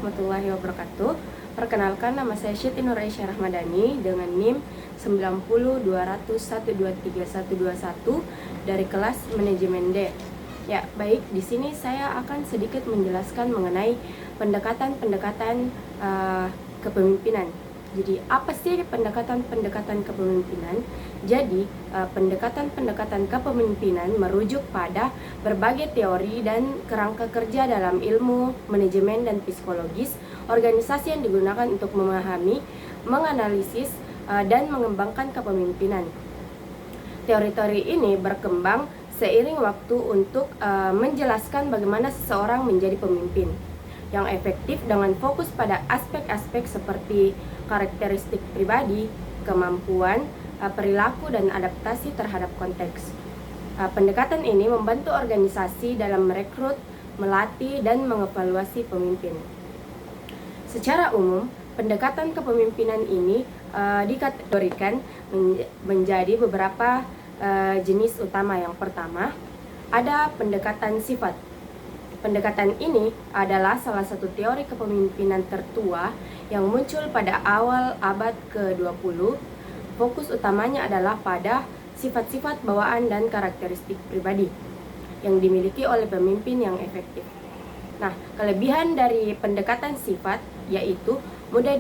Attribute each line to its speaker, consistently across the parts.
Speaker 1: warahmatullahi wabarakatuh. Perkenalkan, nama saya Syiti Nur Aisyah Rahmadani dengan NIM 902001231121 dari kelas Manajemen D. Ya, baik, di sini saya akan sedikit menjelaskan mengenai pendekatan-pendekatan kepemimpinan. Jadi, apa sih pendekatan-pendekatan kepemimpinan? Jadi, pendekatan-pendekatan kepemimpinan merujuk pada berbagai teori dan kerangka kerja dalam ilmu manajemen dan psikologis organisasi yang digunakan untuk memahami, menganalisis, dan mengembangkan kepemimpinan. Teori-teori ini berkembang seiring waktu untuk menjelaskan bagaimana seseorang menjadi pemimpin yang efektif dengan fokus pada aspek-aspek seperti karakteristik pribadi, kemampuan, perilaku, dan adaptasi terhadap konteks. Pendekatan ini membantu organisasi dalam merekrut, melatih, dan mengevaluasi pemimpin. Secara umum, pendekatan kepemimpinan ini dikategorikan menjadi beberapa jenis utama. Yang pertama, ada pendekatan sifat. Pendekatan ini adalah salah satu teori kepemimpinan tertua yang muncul pada awal abad ke-20. Fokus utamanya adalah pada sifat-sifat bawaan dan karakteristik pribadi yang dimiliki oleh pemimpin yang efektif. Nah, kelebihan dari pendekatan sifat yaitu mudah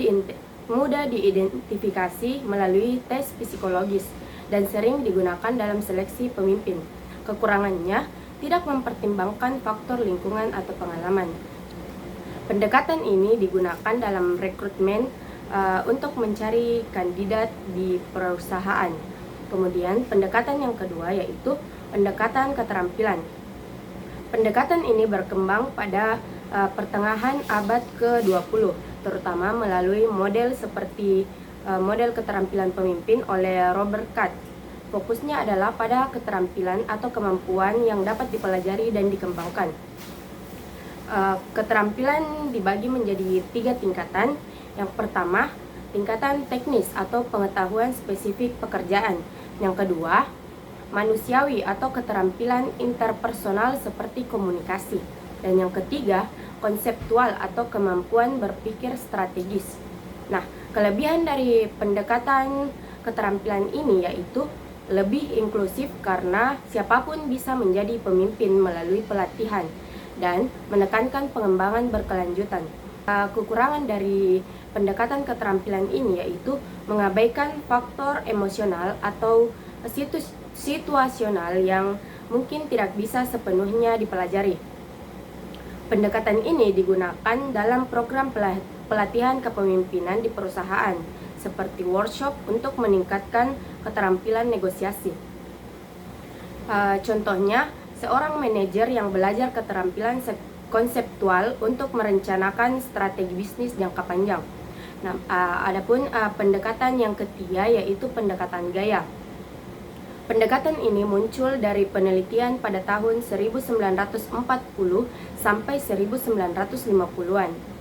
Speaker 1: diidentifikasi melalui tes psikologis dan sering digunakan dalam seleksi pemimpin. Kekurangannya tidak mempertimbangkan faktor lingkungan atau pengalaman. Pendekatan ini digunakan dalam rekrutmen untuk mencari kandidat di perusahaan. Kemudian pendekatan yang kedua yaitu pendekatan keterampilan. Pendekatan ini berkembang pada pertengahan abad ke-20, terutama melalui model seperti model keterampilan pemimpin oleh Robert Katz. Fokusnya adalah pada keterampilan atau kemampuan yang dapat dipelajari dan dikembangkan. Keterampilan dibagi menjadi 3 tingkatan. Yang pertama, tingkatan teknis atau pengetahuan spesifik pekerjaan. Yang kedua, manusiawi atau keterampilan interpersonal seperti komunikasi. Dan yang ketiga, konseptual atau kemampuan berpikir strategis. Nah, kelebihan dari pendekatan keterampilan ini yaitu lebih inklusif karena siapapun bisa menjadi pemimpin melalui pelatihan dan menekankan pengembangan berkelanjutan. Kekurangan dari pendekatan keterampilan ini yaitu mengabaikan faktor emosional atau situasional yang mungkin tidak bisa sepenuhnya dipelajari. Pendekatan ini digunakan dalam program pelatihan kepemimpinan di perusahaan seperti workshop untuk meningkatkan keterampilan negosiasi. Contohnya, seorang manajer yang belajar keterampilan konseptual untuk merencanakan strategi bisnis jangka panjang. Nah, adapun pendekatan yang ketiga yaitu pendekatan gaya. Pendekatan ini muncul dari penelitian pada tahun 1940 sampai 1950-an.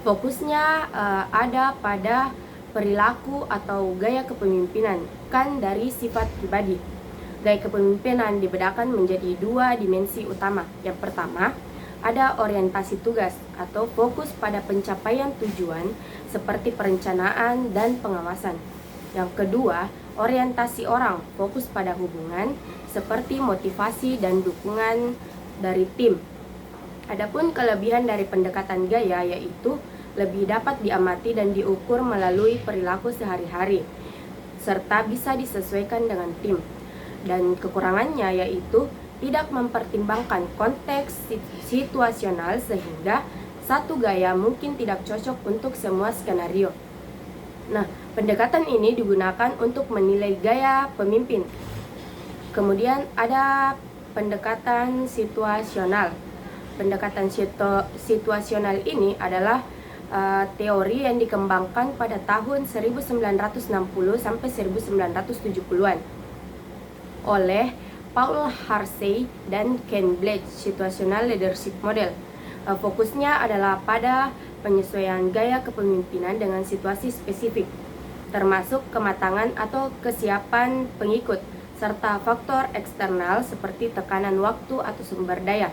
Speaker 1: Fokusnya ada pada perilaku atau gaya kepemimpinan, bukan dari sifat pribadi. Gaya kepemimpinan dibedakan menjadi 2 dimensi utama. Yang pertama, ada orientasi tugas atau fokus pada pencapaian tujuan seperti perencanaan dan pengawasan. Yang kedua, orientasi orang, fokus pada hubungan seperti motivasi dan dukungan dari tim. Adapun kelebihan dari pendekatan gaya yaitu lebih dapat diamati dan diukur melalui perilaku sehari-hari, serta bisa disesuaikan dengan tim. Dan kekurangannya yaitu tidak mempertimbangkan konteks situasional sehingga satu gaya mungkin tidak cocok untuk semua skenario. Nah, pendekatan ini digunakan untuk menilai gaya pemimpin. Kemudian ada pendekatan situasional. Pendekatan situasional ini adalah teori yang dikembangkan pada tahun 1960 sampai 1970-an oleh Paul Harsey dan Ken Blake, Situational Leadership Model. Fokusnya adalah pada penyesuaian gaya kepemimpinan dengan situasi spesifik, termasuk kematangan atau kesiapan pengikut, serta faktor eksternal seperti tekanan waktu atau sumber daya.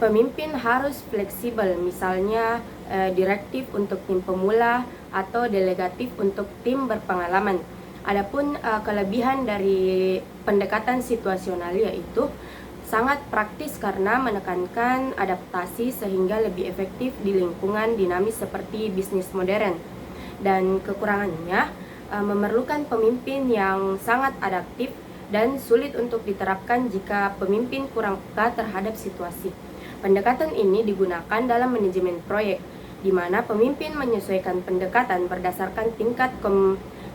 Speaker 1: Pemimpin harus fleksibel, misalnya direktif untuk tim pemula atau delegatif untuk tim berpengalaman. Adapun kelebihan dari pendekatan situasional yaitu sangat praktis karena menekankan adaptasi sehingga lebih efektif di lingkungan dinamis seperti bisnis modern. Dan kekurangannya memerlukan pemimpin yang sangat adaptif dan sulit untuk diterapkan jika pemimpin kurang peka terhadap situasi. Pendekatan ini digunakan dalam manajemen proyek, di mana pemimpin menyesuaikan pendekatan berdasarkan tingkat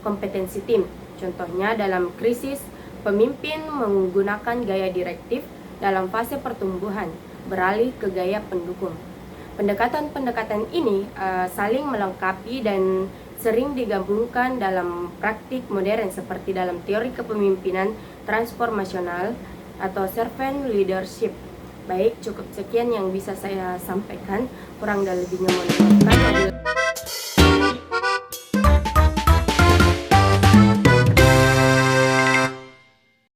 Speaker 1: kompetensi tim. Contohnya dalam krisis, pemimpin menggunakan gaya direktif, dalam fase pertumbuhan beralih ke gaya pendukung. Pendekatan-pendekatan ini saling melengkapi dan sering digabungkan dalam praktik modern seperti dalam teori kepemimpinan transformasional atau servant leadership. Baik, cukup sekian yang bisa saya sampaikan. Kurang dan lebihnya mohon maaf.